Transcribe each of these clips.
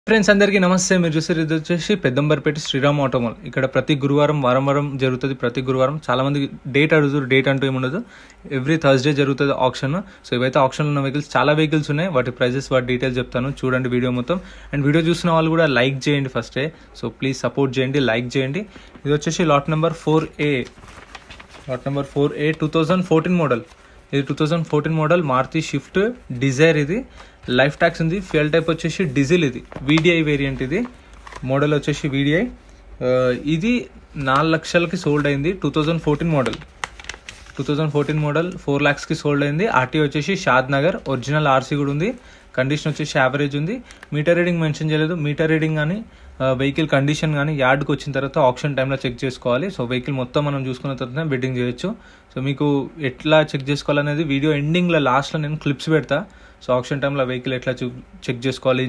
Friends అందరికీ నమస్తే. మీరు చూసారు ఇది వచ్చేసి పెద్దంబర్పేట శ్రీరామ్ ఆటోమాల్. ఇక్కడ ప్రతి గురువారం వారం జరుగుతుంది. ప్రతి గురువారం చాలామంది డేట్ అడుగుతారు. డేట్ అంటూ ఏముండదు, ఎవ్రీ థర్స్డే జరుగుతుంది ఆప్షన్. సో ఇవైతే ఆప్షన్లో ఉన్న వెహికల్స్ చాలా వెహికల్స్ ఉన్నాయి. వాటి ప్రైజెస్ వాటి డీటెయిల్స్ చెప్తాను, చూడండి వీడియో మొత్తం. అండ్ వీడియో చూసిన వాళ్ళు కూడా లైక్ చేయండి ఫస్టే. సో ప్లీజ్ సపోర్ట్ చేయండి, లైక్ చేయండి. ఇది వచ్చేసి lot number 4A. Lot number 4A 2014 model. ఇది 2014 మోడల్ మారుతి షిఫ్ట్ డిజైర్. ఇది లైఫ్ ట్యాక్స్ ఉంది. ఫ్యూయల్ టైప్ వచ్చేసి డీజిల్. ఇది VDI వేరియంట్. ఇది మోడల్ వచ్చేసి VDI. ఇది 4 లక్షలకి సోల్డ్ అయింది. 2014 మోడల్. 2014 మోడల్ 4 lakhsకి సోల్డ్ అయింది. RT వచ్చేసి షాద్ నగర్. ఒరిజినల్ RC కూడా ఉంది. కండిషన్ వచ్చేసి యావరేజ్ ఉంది. మీటర్ రీడింగ్ మెన్షన్ చేయలేదు. మీటర్ రీడింగ్ కానీ వెహికల్ కండిషన్ కానీ యార్డ్కి వచ్చిన తర్వాత ఆప్షన్ టైంలో చెక్ చేసుకోవాలి. సో వెహికల్ మొత్తం మనం చూసుకున్న తర్వాత బిడ్డింగ్ చేయొచ్చు. సో మీకు ఎట్లా చెక్ చేసుకోవాలనేది వీడియో ఎండింగ్లో లాస్ట్లో నేను క్లిప్స్ పెడతా. సో ఆప్షన్ టైంలో వెహికల్ ఎట్లా చెక్ చేసుకోవాలి,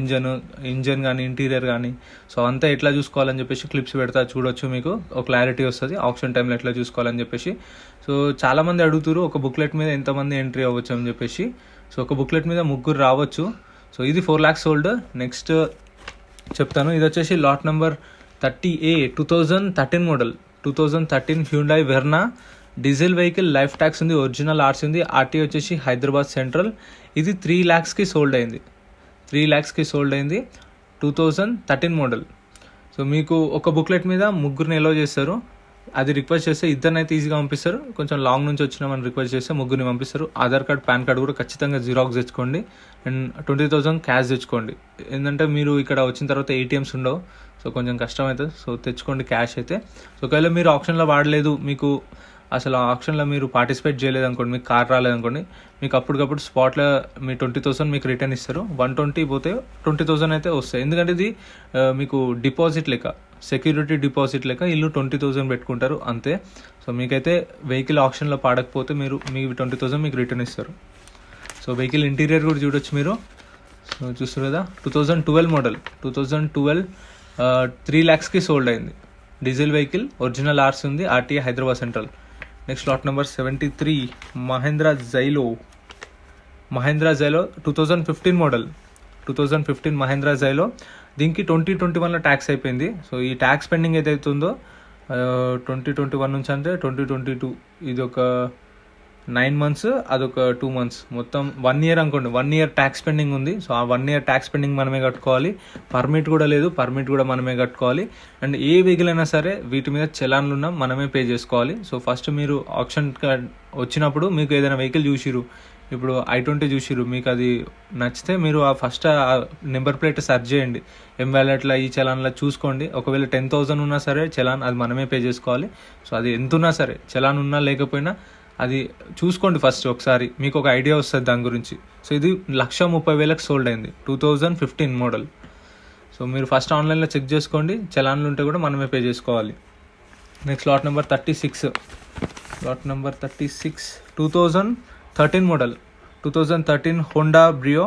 ఇంజన్ కానీ ఇంటీరియర్ కానీ సో అంతా ఎట్లా చూసుకోవాలని చెప్పేసి క్లిప్స్ పెడతా, చూడొచ్చు. మీకు ఒక క్లారిటీ వస్తుంది ఆప్షన్ టైంలో ఎట్లా చూసుకోవాలని చెప్పేసి. సో చాలామంది అడుగుతారు ఒక బుక్లెట్ మీద ఎంతమంది ఎంట్రీ అవ్వచ్చు అని చెప్పేసి. సో ఒక బుక్లెట్ మీద 3 రావచ్చు. సో ఇది 4 lakhs సోల్డ్. నెక్స్ట్ చెప్తాను. ఇది వచ్చేసి lot number 30A 2013 model. 2013 Hyundai Verna diesel vehicle. Life tax ఉంది. ఒరిజినల్ RC ఉంది. RT వచ్చేసి హైదరాబాద్ సెంట్రల్. ఇది 3 lakhsకి సోల్డ్ అయింది. 3 lakhsకి సోల్డ్ అయింది. 2013 మోడల్. సో మీకు ఒక బుక్లెట్ మీద 3 ఎలో చేస్తారు. అది రిక్వెస్ట్ చేస్తే ఇద్దరినైతే ఈజీగా పంపిస్తారు. కొంచెం లాంగ్ నుంచి వచ్చినామని రిక్వెస్ట్ చేస్తే 3 పంపిస్తారు. ఆధార్ కార్డ్, పాన్ కార్డ్ కూడా ఖచ్చితంగా జిరాక్స్ తెచ్చుకోండి. అండ్ 20,000 క్యాష్ తెచ్చుకోండి. ఏంటంటే మీరు ఇక్కడ వచ్చిన తర్వాత ATMs ఉండవు. సో కొంచెం కష్టం అవుతుంది. సో తెచ్చుకోండి క్యాష్ అయితే. సో ఒకవేళ మీరు ఆప్షన్లో వాడలేదు, మీకు అసలు ఆప్షన్లో మీరు పార్టిసిపేట్ చేయలేదు అనుకోండి, మీకు కార్ రాలేదనుకోండి, మీకు అప్పటికప్పుడు స్పాట్లో మీ 20,000 మీకు రిటర్న్ ఇస్తారు. 120 పోతే 20,000 అయితే వస్తాయి. ఎందుకంటే ఇది మీకు డిపాజిట్ లెక్క, సెక్యూరిటీ డిపాజిట్ లెక్క. ఇల్లు 20,000 పెట్టుకుంటారు అంతే. సో మీకైతే వెహికల్ ఆప్షన్లో పాడకపోతే మీ 20,000 మీకు రిటర్న్ ఇస్తారు. సో వెహికల్ ఇంటీరియర్ కూడా చూడొచ్చు మీరు. సో చూస్తారు కదా, 2012 మోడల్. 2012 3 lakhsకి సోల్డ్ అయింది. Diesel vehicle. ఒరిజినల్ RC ఉంది. RT Hyderabad Central. Next lot number 73 Mahindra Xylo. 2015 model. 2015 Mahindra Xylo. దీనికి 2021లో ట్యాక్స్ అయిపోయింది. సో ఈ ట్యాక్స్ పెండింగ్ ఏదైతే ఉందో 2021 నుంచి అంటే 2022, ఇది ఒక 9 months, అదొక 2 months, మొత్తం 1 year అనుకోండి. 1 year ట్యాక్స్ పెండింగ్ ఉంది. సో ఆ 1 year ట్యాక్స్ పెండింగ్ మనమే కట్టుకోవాలి. పర్మిట్ కూడా లేదు, పర్మిట్ కూడా మనమే కట్టుకోవాలి. అండ్ ఏ వెహికల్ అయినా సరే వీటి మీద చలాన్లు ఉన్నా మనమే పే చేసుకోవాలి. సో ఫస్ట్ మీరు ఆప్షన్ వచ్చినప్పుడు మీకు ఏదైనా వెహికల్ చూసిరు, ఇప్పుడు I20 చూసిరు, మీకు అది నచ్చితే మీరు ఆ ఫస్ట్ ఆ నెంబర్ ప్లేట్ సెర్చ్ చేయండి. M-Walletలో ఈ చలాన్లో చూసుకోండి. ఒకవేళ 10,000 ఉన్నా సరే చలాన్ అది మనమే పే చేసుకోవాలి. సో అది ఎంత ఉన్నా సరే, చలాన్ ఉన్నా లేకపోయినా అది చూసుకోండి ఫస్ట్ ఒకసారి, మీకు ఒక ఐడియా వస్తుంది దాని గురించి. సో ఇది 130,000కి సోల్డ్ అయింది. 2015 మోడల్. సో మీరు ఫస్ట్ ఆన్లైన్లో చెక్ చేసుకోండి. చలాన్లు ఉంటే కూడా మనమే పే చేసుకోవాలి. Next lot number 36. Lot number 36 2013 model. 2013 Honda Brio.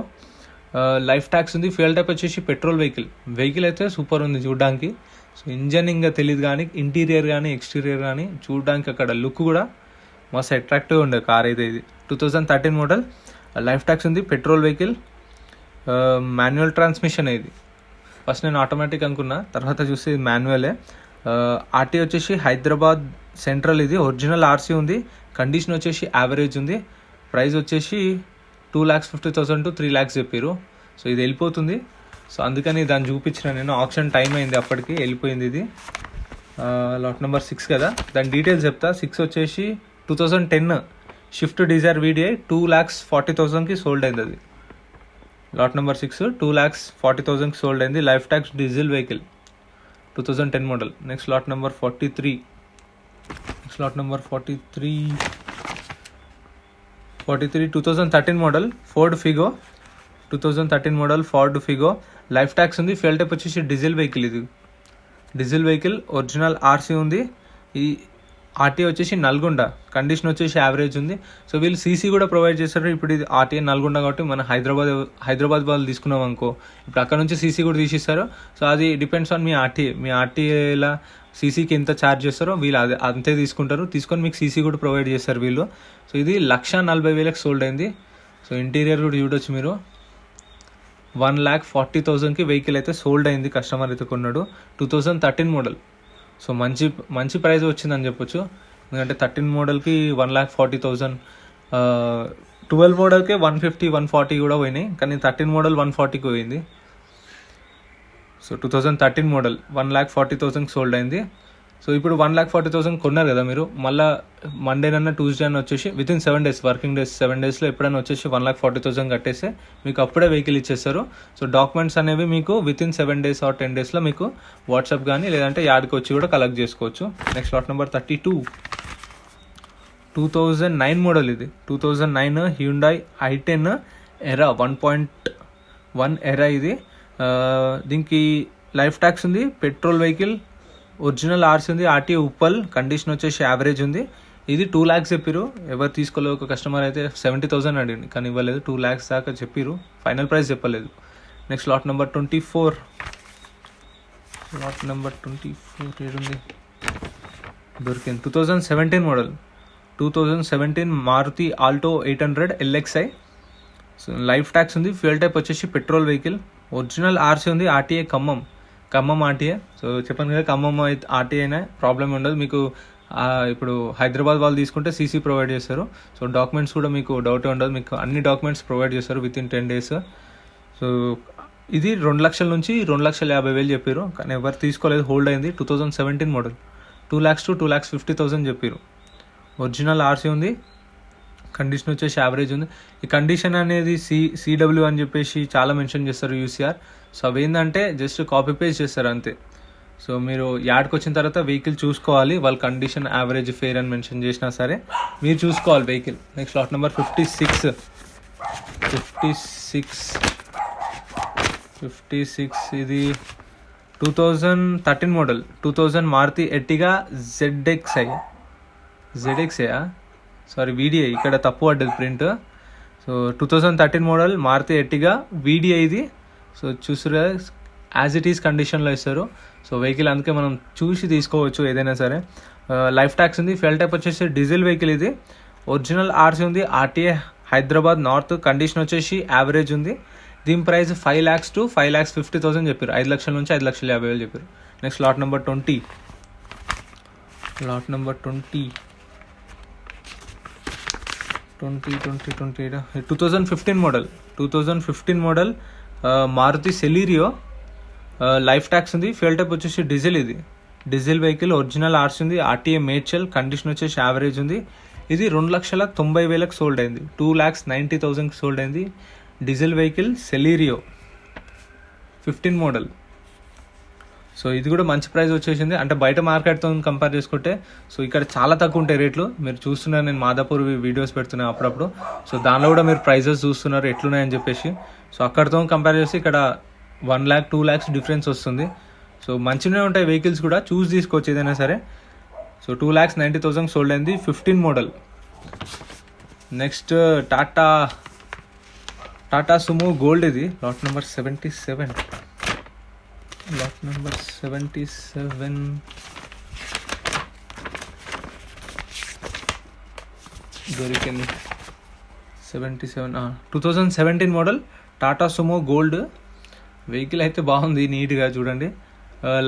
Life tax ఉంది. ఫ్యూయల్ టైప్ వచ్చేసి పెట్రోల్ వెహికల్. వెహికల్ అయితే సూపర్ ఉంది చూడడానికి. సో ఇంజన్ ఇంకా తెలియదు కానీ ఇంటీరియర్ కానీ ఎక్స్టీరియర్ కానీ చూడడానికి అక్కడ లుక్ కూడా మస్తు అట్రాక్టివ్గా ఉండే కార్ అయితే. ఇది 2013 మోడల్. లైఫ్ ట్యాక్స్ ఉంది. Petrol vehicle. Manual transmission. ఇది ఫస్ట్ నేను ఆటోమేటిక్ అనుకున్నా, తర్వాత చూస్తే ఇది మాన్యువలే. RT వచ్చేసి హైదరాబాద్ సెంట్రల్. ఇది ఒరిజినల్ RC ఉంది. కండిషన్ వచ్చేసి యావరేజ్ ఉంది. ప్రైస్ వచ్చేసి 2,50,000 to 3 lakhs చెప్పారు. సో ఇది వెళ్ళిపోతుంది. సో అందుకని దాన్ని చూపించిన నేను. ఆప్షన్ టైం అయింది, అప్పటికి వెళ్ళిపోయింది ఇది. లాట్ నెంబర్ 6 కదా, దాని డీటెయిల్స్ చెప్తా. 6 వచ్చేసి 2010 షిఫ్ట్ డిజైర్ VDI 2,40,000కి సోల్డ్ అయింది. అది లాట్ నెంబర్ 6 2,40,000కి సోల్డ్ అయింది. Life tax diesel vehicle. 2010 model. Next lot number 43. Next lot number 43 2013 model Ford Figo. 2013 model Ford Figo. Life tax ఉంది. ఫ్యూయల్ టైప్ వచ్చేసి diesel vehicle. ఇది diesel vehicle. Original RC ఉంది. ఈ RT వచ్చేసి Nalgonda. Condition వచ్చేసి average ఉంది. So వీళ్ళు CC కూడా ప్రొవైడ్ చేస్తారు. ఇప్పుడు ఇది RT నల్గొండ కాబట్టి మన హైదరాబాద్ వాళ్ళు తీసుకున్నాం అనుకో, ఇప్పుడు అక్కడ నుంచి CC కూడా తీసిస్తారు. సో అది డిపెండ్స్ ఆన్ మీ RTఏలా CCకి ఎంత ఛార్జ్ చేస్తారో వీళ్ళు అదే అంతే తీసుకుంటారు. తీసుకొని మీకు CC కూడా ప్రొవైడ్ చేస్తారు వీళ్ళు. సో ఇది 140,000కి సోల్డ్ అయింది. సో ఇంటీరియర్ కూడా చూడొచ్చు మీరు. 1,40,000కి వెహికల్ అయితే సోల్డ్ అయింది, కస్టమర్ అయితే కొన్నాడు. 2013 మోడల్. సో మంచి మంచి ప్రైస్ వచ్చిందని చెప్పొచ్చు, ఎందుకంటే 13 మోడల్కి 1,40,000, 12 మోడల్కే 150, 140 కూడా పోయినాయి, కానీ 13 మోడల్ 140కి పోయింది. సో 2013 మోడల్ 1,40,000కి సోల్డ్ అయింది. సో ఇప్పుడు 1,40,000 కొన్నారు కదా మీరు, మళ్ళీ మండేనన్నా ట్యూస్డే అన్న వచ్చేసి with in 7 days, working days 7 daysలో ఎప్పుడైనా వచ్చేసి 1,40,000 కట్టేస్తే మీకు అప్పుడే వెహికల్ ఇచ్చేస్తారు. సో డాక్యుమెంట్స్ అనేవి మీకు విత్ ఇన్ 7 days ఆర్ 10 daysలో మీకు వాట్సాప్ కానీ లేదంటే యాడ్కి వచ్చి కూడా కలెక్ట్ చేసుకోవచ్చు. Next lot number 32, 2009 model. ఇది 2009 హ్యుండాయ్ i10 ఎరా 1.1 ఎరా. ఇది దీనికి లైఫ్ ట్యాక్స్ ఉంది, పెట్రోల్ వెహికల్, ఒరిజినల్ ఆర్సీ ఉంది, ఆర్టీఏ ఉప్పల్, కండిషన్ వచ్చేసి యావరేజ్ ఉంది. ఇది 2 lakhs చెప్పారు, ఎవరు తీసుకోలేదు. ఒక కస్టమర్ అయితే 70,000 అడిగింది కానీ ఇవ్వలేదు, 2 lakhs దాకా చెప్పారు, ఫైనల్ ప్రైస్ చెప్పలేదు. Next lot number 24, lot number 24 ఏడుంది, దొరికింది. 2017 model, 2017 Maruti Alto 800 LXi. So life tax ఉంది, ఫ్యూయల్ టైప్ వచ్చేసి పెట్రోల్ వెహికల్, ఒరిజినల్ ఆర్సీ ఉంది, ఆర్టీఏ ఖమ్మం ఆర్టీఏ. సో చెప్పాను కదా, ఖమ్మం ఆర్టీఏ అయినా ప్రాబ్లం ఉండదు మీకు. ఇప్పుడు హైదరాబాద్ వాళ్ళు తీసుకుంటే సీసీ ప్రొవైడ్ చేస్తారు. సో డాక్యుమెంట్స్ కూడా మీకు డౌట్ ఉండదు, మీకు అన్ని డాక్యుమెంట్స్ ప్రొవైడ్ చేస్తారు విత్ ఇన్ 10 days. సో ఇది 2 లక్షల నుంచి 2,50,000 చెప్పారు, కానీ ఎవరు తీసుకోలేదు, హోల్డ్ అయింది. 2017 మోడల్, 2 lakhs to 2,50,000 చెప్పారు. ఒరిజినల్ ఆర్సీ ఉంది, కండిషన్ వచ్చేసి యావరేజ్ ఉంది. ఈ కండిషన్ అనేది సిడబ్ల్యూ అని చెప్పేసి చాలా మెన్షన్ చేస్తారు యూసీఆర్. సో అవి ఏంటంటే జస్ట్ కాపీ పేస్ట్ చేస్తారు అంతే. సో మీరు యాడ్కి వచ్చిన తర్వాత వెహికల్ చూసుకోవాలి, వాళ్ళ కండిషన్ యావరేజ్ ఫేర్ అని మెన్షన్ చేసినా సరే మీరు చూసుకోవాలి వెహికల్. నెక్స్ట్ లాట్ నెంబర్ 56, ఇది 2013 model, 2000 Maruti Ertiga ZXi, sorry VDI, ఇక్కడ తప్పు పడ్డది print. So 2013 model Maruti Ertiga VDI ఇది. సో చూసారు, యాజ్ ఇట్ ఈస్ కండిషన్లో ఇస్తారు. సో వెహికల్ అందుకే మనం చూసి తీసుకోవచ్చు ఏదైనా సరే. లైఫ్ ట్యాక్స్ ఉంది, ఫ్యూయల్ టైప్ వచ్చేసి డీజిల్ వెహికల్ ఇది, ఒరిజినల్ ఆర్సీ ఉంది, ఆర్టీఏ హైదరాబాద్ నార్త్, కండిషన్ వచ్చేసి యావరేజ్ ఉంది. దీని ప్రైస్ 5 lakhs to 5,50,000 చెప్పారు, 5 లక్షల నుంచి 5,50,000 చెప్పారు. Next lot number 20, 2015 model Maruti Celerio, life tax ఉంది, ఫ్యూయల్ టైప్ వచ్చేసి డీజిల్, ఇది డీజిల్ వెహికల్, ఒరిజినల్ ఆర్సీ ఉంది, ఆర్టీఏ మేడ్చల్, కండిషన్ వచ్చేసి యావరేజ్ ఉంది. ఇది 2,90,000 సోల్డ్ అయింది, 2,90,000 సోల్డ్ అయింది. Diesel vehicle Celerio 15 model. So ఇది కూడా మంచి ప్రైస్ వచ్చేసింది, అంటే బయట మార్కెట్తో కంపేర్ చేసుకుంటే. సో ఇక్కడ చాలా తక్కువ ఉంటాయి రేట్లు, మీరు చూస్తున్నారు, నేను మాదాపూర్ వీడియోస్ పెడుతున్నాను అప్పుడప్పుడు. సో దానిలో కూడా మీరు ప్రైజెస్ చూస్తున్నారు ఎట్లున్నాయని చెప్పేసి. సో అక్కడితో కంపేర్ చేస్తే ఇక్కడ 1 lakh 2 lakhs డిఫరెన్స్ వస్తుంది. సో మంచిగానే ఉంటాయి వెహికల్స్ కూడా, చూసి తీసుకోవచ్చు ఏదైనా సరే. సో 2,90,000 సోల్డ్ అయింది, 15 model. Next Tata Sumo gold, ఇది లాట్ నెంబర్ 77, దొరికింది. 2017 model Tata Sumo gold vehicle అయితే బాగుంది, నీట్గా చూడండి.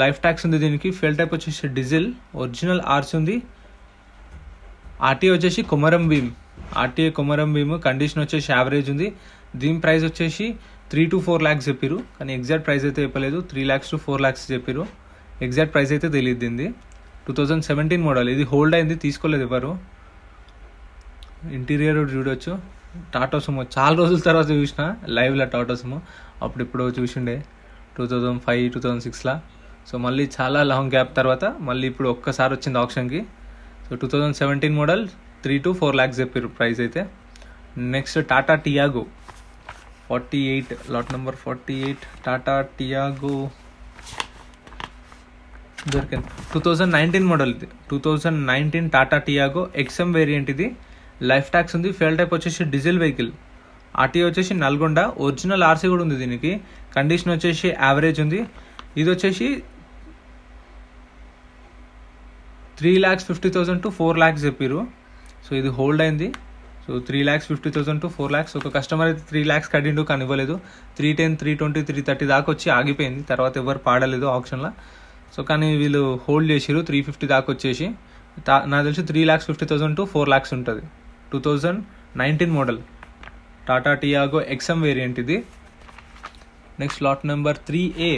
లైఫ్ ట్యాక్స్ ఉంది దీనికి, ఫ్యూయల్ టైప్ వచ్చేసి డీజిల్, ఒరిజినల్ ఆర్సీ ఉంది, ఆర్టీఏ వచ్చేసి కొమరం భీమ్, కండిషన్ వచ్చేసి యావరేజ్ ఉంది. దీని ప్రైస్ వచ్చేసి 3 to 4 lakhs చెప్పారు, కానీ ఎగ్జాక్ట్ ప్రైస్ అయితే చెప్పలేదు, 3 lakhs to 4 lakhs చెప్పారు. ఎగ్జాక్ట్ ప్రైస్ అయితే తెలియదు దీన్ని. 2017 మోడల్, ఇది హోల్డ్ అయింది, తీసుకోలేదు ఎవరు. ఇంటీరియర్ చూడొచ్చు. టాటా సుమో చాలా రోజుల తర్వాత చూసిన లైవ్లో టాటా సుమో, అప్పుడు చూసిండే 2005, 2006లా. సో మళ్ళీ చాలా లాంగ్ గ్యాప్ తర్వాత మళ్ళీ ఇప్పుడు ఒక్కసారి వచ్చింది ఆప్షన్కి. సో 2017 మోడల్ 3 to 4 lakhs చెప్పారు ప్రైస్ అయితే. Next Tata Tiago 48, lot number 48, Tata Tiago దొరికింది. 2019 మోడల్ ఇది, 2019 టాటా టియాగో XM వేరియంట్, ఇది లైఫ్ ట్యాక్స్ ఉంది, ఫ్యూయల్ టైప్ వచ్చేసి డీజిల్ వెహికల్, ఆర్టీఏ వచ్చేసి నల్గొండ, ఒరిజినల్ ఆర్సీ కూడా ఉంది దీనికి, కండిషన్ వచ్చేసి యావరేజ్ ఉంది. ఇది వచ్చేసి 3,50,000 to 4 lakhs చెప్పారు. సో ఇది హోల్డ్ అయింది, సో 3,50,000 to 4 lakhs. ఒక కస్టమర్ అయితే 3 lakhs కట్టిండు కానీ ఇవ్వలేదు. 310, 320, 330 దాకా వచ్చి ఆగిపోయింది. తర్వాత ఎవరు పాడలేదు ఆప్షన్లో. సో కానీ వీళ్ళు హోల్డ్ చేసిరు 350 దాకా వచ్చేసి. నాకు తెలిసి 3,50,000 to 4 lakhs ఉంటుంది. 2019 model Tata Tiago XM variant ఇది. Next lot number 3A.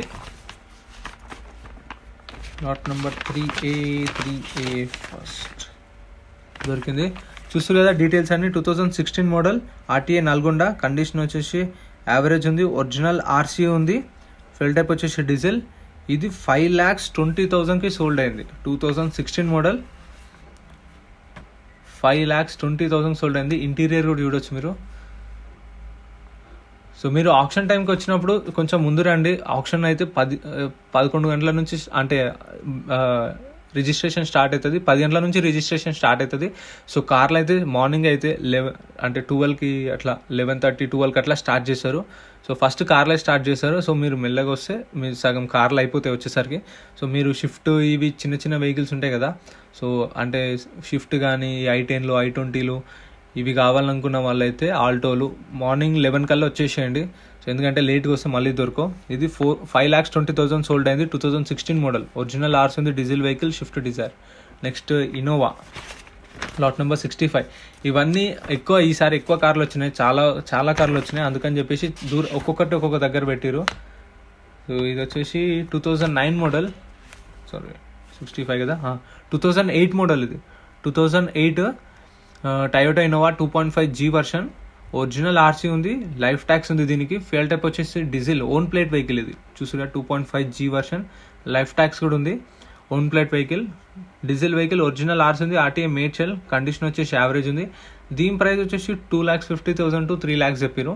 Lot number 3A first దొరికింది. చూస్తారు కదా డీటెయిల్స్ అన్ని. 2016 మోడల్ ఆర్టీఏ నల్గొండ. కండిషన్ వచ్చేసి యావరేజ్ ఉంది. ఒరిజినల్ ఆర్సీ ఉంది. ఫెల్ టైప్ వచ్చేసి డీజిల్. ఇది 5,20,000కి సోల్డ్ అయింది. 2016 మోడల్ 5,20,000 సోల్డ్ అయింది. ఇంటీరియర్ కూడా చూడొచ్చు మీరు. సో మీరు ఆప్షన్ టైంకి వచ్చినప్పుడు కొంచెం ముందు రండి. ఆప్షన్ అయితే 11 గంటల నుంచి అంటే రిజిస్ట్రేషన్ స్టార్ట్ అవుతుంది. 10 గంటల నుంచి రిజిస్ట్రేషన్ స్టార్ట్ అవుతుంది. సో కార్లు అయితే మార్నింగ్ అయితే 12కి అట్లా 11:30, 12కి అట్లా స్టార్ట్ చేస్తారు. సో ఫస్ట్ కార్లే స్టార్ట్ చేస్తారు. సో మీరు మెల్లగా వస్తే మీరు సగం కార్లు అయిపోతాయి వచ్చేసరికి. సో మీరు షిఫ్ట్ ఇవి చిన్న చిన్న వెహికల్స్ ఉంటాయి కదా, సో అంటే షిఫ్ట్ కానీ I10లు I20లు ఇవి కావాలనుకున్న వాళ్ళైతే ఆల్టోలు మార్నింగ్ 11 కల్లా వచ్చేసేయండి. సో ఎందుకంటే లేట్గా వస్తే మళ్ళీ దొరకవు. ఇది 5,20,000 సోల్డ్ అయింది. 2016 మోడల్. ఒరిజినల్ ఆర్స్ ఉంది. Diesel vehicle, Swift Dzire. Next Innova lot number 65. ఇవన్నీ ఈసారి ఎక్కువ కార్లు వచ్చినాయి. చాలా కార్లు వచ్చినాయి. అందుకని చెప్పేసి ఒక్కొక్కటి ఒక్కొక్క దగ్గర పెట్టిరు. సో ఇది వచ్చేసి 2009 మోడల్. సారీ 65 కదా. 2008 మోడల్ ఇది. 2008 Toyota Innova 2.5G version. Original RC ఉంది. లైఫ్ ట్యాక్స్ ఉంది దీనికి. ఫ్యూయల్ టైప్ వచ్చేసి డీజిల్. ఓన్ ప్లేట్ వెహికల్ ఇది. చూసారా 2.5G వర్షన్. లైఫ్ ట్యాక్స్ కూడా ఉంది. Own plate vehicle. Diesel vehicle. Original RC ఉంది. ఆర్టీఏ మేడ్చల్. కండిషన్ వచ్చేసి యావరేజ్ ఉంది. దీని ప్రైస్ వచ్చేసి 2,50,000 to 3 lakhs చెప్పారు.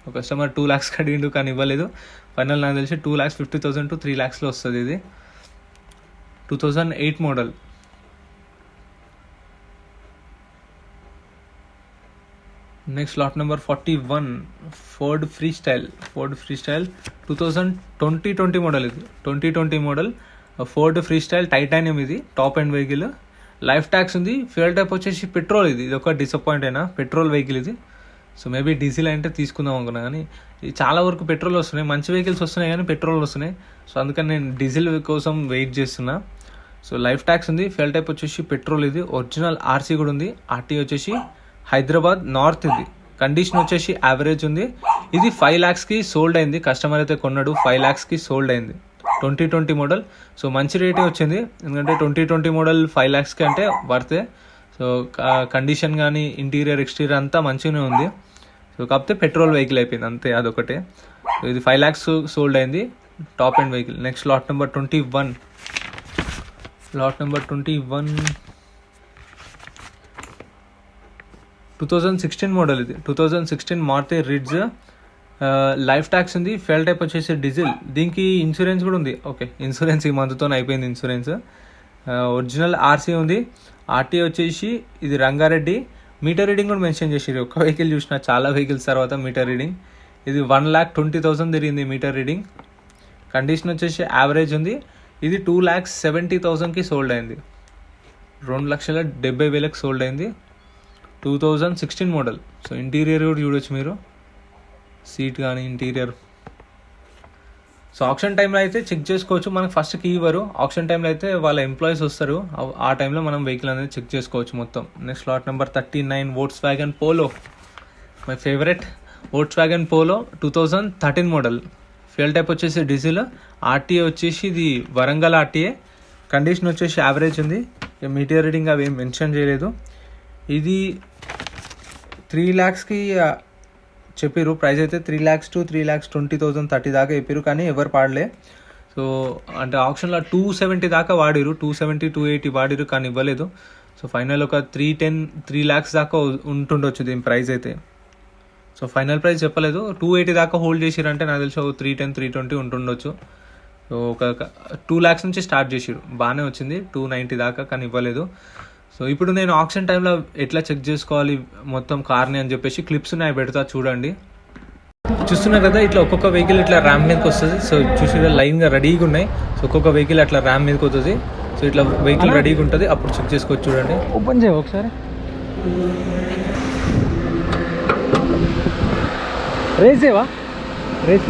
ఒక కస్టమర్ 2 lakhs కడిగిండు కానీ ఇవ్వలేదు. ఫైనల్ నాకు తెలిసి 2,50,000 to 3 lakhsలో వస్తుంది ఇది. 2008 model. Next lot number 41 Ford Freestyle. 2020 model ఇది. 2020 model Ford Freestyle titanium. ఇది top end vehicle. Life tax ఉంది. ఫ్యూయల్ టైప్ వచ్చేసి పెట్రోల్. ఇది ఒక డిసప్పాయింట్ అయినా పెట్రోల్ వెహికల్ ఇది. సో మేబీ డీజిల్ అంటే తీసుకుందాం అనుకున్నా కానీ ఇది చాలా వరకు పెట్రోల్ వస్తున్నాయి. మంచి వెహికల్స్ వస్తున్నాయి కానీ పెట్రోల్ వస్తున్నాయి. సో అందుకని నేను డీజిల్ కోసం వెయిట్ చేస్తున్నా. సో లైఫ్ ట్యాక్స్ ఉంది. ఫ్యూయల్ టైప్ వచ్చేసి పెట్రోల్ ఇది. ఒరిజినల్ ఆర్సీ కూడా ఉంది. ఆర్టీ వచ్చేసి హైదరాబాద్ నార్త్. ఇది కండిషన్ వచ్చేసి యావరేజ్ ఉంది. ఇది 5 lakhsకి సోల్డ్ అయింది. కస్టమర్ అయితే కొన్నాడు. 5 lakhsకి సోల్డ్ అయింది. 2020 మోడల్. సో మంచి రేటే వచ్చింది. ఎందుకంటే 2020 మోడల్ 5 lakhsకి అంటే వర్తే. సో కండిషన్ కానీ ఇంటీరియర్ ఎక్స్టీరియర్ అంతా మంచిగానే ఉంది. సో కాకపోతే పెట్రోల్ వెహికల్ అయిపోయింది అంతే, అదొకటే. సో ఇది 5 lakhs సోల్డ్ అయింది. Top end vehicle. Next lot number 21. Lot number 21 2016 model ఇది. 2016 మారుతి రిడ్జ్. లైఫ్ ట్యాక్స్ ఉంది. ఫ్యూయల్ టైప్ వచ్చేసి డీజిల్. దీనికి ఇన్సూరెన్స్ కూడా ఉంది. ఓకే, ఇన్సూరెన్స్ ఈ మంత్తో అయిపోయింది ఇన్సూరెన్స్. ఒరిజినల్ ఆర్సీ ఉంది. ఆర్టీఏ వచ్చేసి ఇది రంగారెడ్డి. మీటర్ రీడింగ్ కూడా మెన్షన్ చేసి ఒక వెహికల్ చూసిన, చాలా వెహికల్స్ తర్వాత మీటర్ రీడింగ్. ఇది 1,20,000 తిరిగింది మీటర్ రీడింగ్. కండిషన్ వచ్చేసి యావరేజ్ ఉంది. ఇది 2,70,000కి సోల్డ్ అయింది. 2,70,000కి సోల్డ్ అయింది. 2016 మోడల్. సో ఇంటీరియర్ కూడా చూడొచ్చు మీరు. సీట్ కానీ ఇంటీరియర్. సో ఆప్షన్ టైంలో అయితే చెక్ చేసుకోవచ్చు. మనకు ఫస్ట్ కీ ఇవ్వరు. ఆప్షన్ టైంలో అయితే వాళ్ళ ఎంప్లాయీస్ వస్తారు. ఆ టైంలో మనం వెహికల్ అనేది చెక్ చేసుకోవచ్చు మొత్తం. Next lot number 39 Volkswagen polo. My favourite Volkswagen polo 2013 model. Fuel type వచ్చేసి డీజిల్. ఆర్టీఏ వచ్చేసి ఇది వరంగల్ ఆర్టీఏ. కండిషన్ వచ్చేసి యావరేజ్ ఉంది. మీటర్ రీడింగ్ అవి ఏం మెన్షన్ చేయలేదు. ఇది 3 lakhsకి చెప్పారు. ప్రైస్ అయితే 3 lakhs to 3,20,000 30 దాకా చెప్పారు కానీ ఎవరు పాడలే. సో అంటే ఆప్షన్లో 270 దాకా వాడిరు. 270, 280 వాడిరు కానీ ఇవ్వలేదు. సో ఫైనల్ ఒక 3 lakhs దాకా ఉంటుండొచ్చు దీని ప్రైస్ అయితే. సో ఫైనల్ ప్రైస్ చెప్పలేదు. 280 దాకా హోల్డ్ చేసిరంటే నాకు తెలిసి 310, 320 ఉంటుండొచ్చు. సో ఒక 2 lakhs నుంచి స్టార్ట్ చేసిరు. బాగానే వచ్చింది 290 దాకా కానీ ఇవ్వలేదు. సో ఇప్పుడు నేను ఆప్షన్ టైంలో ఎట్లా చెక్ చేసుకోవాలి మొత్తం కార్ని అని చెప్పేసి క్లిప్స్ ఉన్నాయి పెడతా చూడండి. చూస్తున్నారు కదా ఇట్లా ఒక్కొక్క వెహికల్ ఇట్లా ర్యామ్ మీదకి వస్తుంది. సో చూసి లైన్గా రెడీగా ఉన్నాయి. సో ఒక్కొక్క వెహికల్ అట్లా ర్యామ్ మీదకి వస్తుంది. సో ఇట్లా వెహికల్ రెడీగా ఉంటుంది. అప్పుడు చెక్ చేసుకోవచ్చు చూడండి. ఓపెన్ చేయ ఒకసారి. రేసేవా రేస్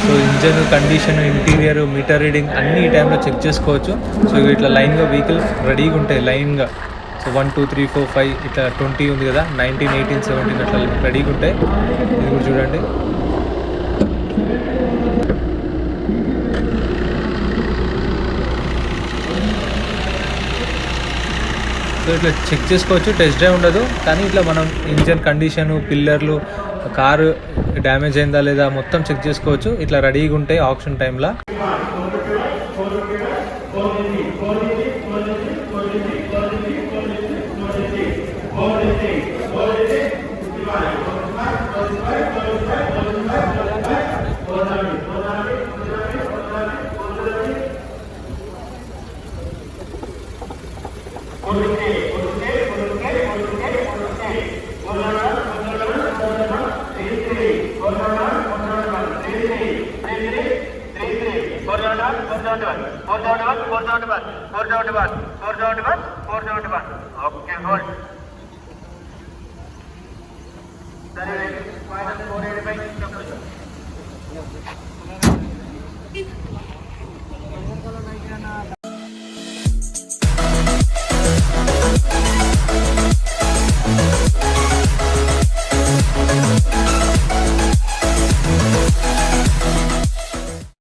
so engine condition, interior, meter reading అన్ని ఈ టైంలో చెక్ చేసుకోవచ్చు. సో ఇట్లా లైన్గా వెహికల్ రెడీగా ఉంటాయి లైన్గా. సో 1 2 3 4 5 ఇట్లా 20 ఉంది కదా, 19 18 17 అట్లా రెడీగా ఉంటాయి. ఇది కూడా చూడండి. సో ఇట్లా చెక్ చేసుకోవచ్చు, టెస్ట్ డ్రైవ్ ఉండదు కానీ ఇట్లా మనం ఇంజన్ కండిషను, పిల్లర్లు, కారు డ్యామేజ్ అయిందా లేదా మొత్తం చెక్ చేసుకోవచ్చు. ఇట్లా రెడీగా ఉంటాయి ఆప్షన్ టైంలో. Okay, hold. Sir, final 485.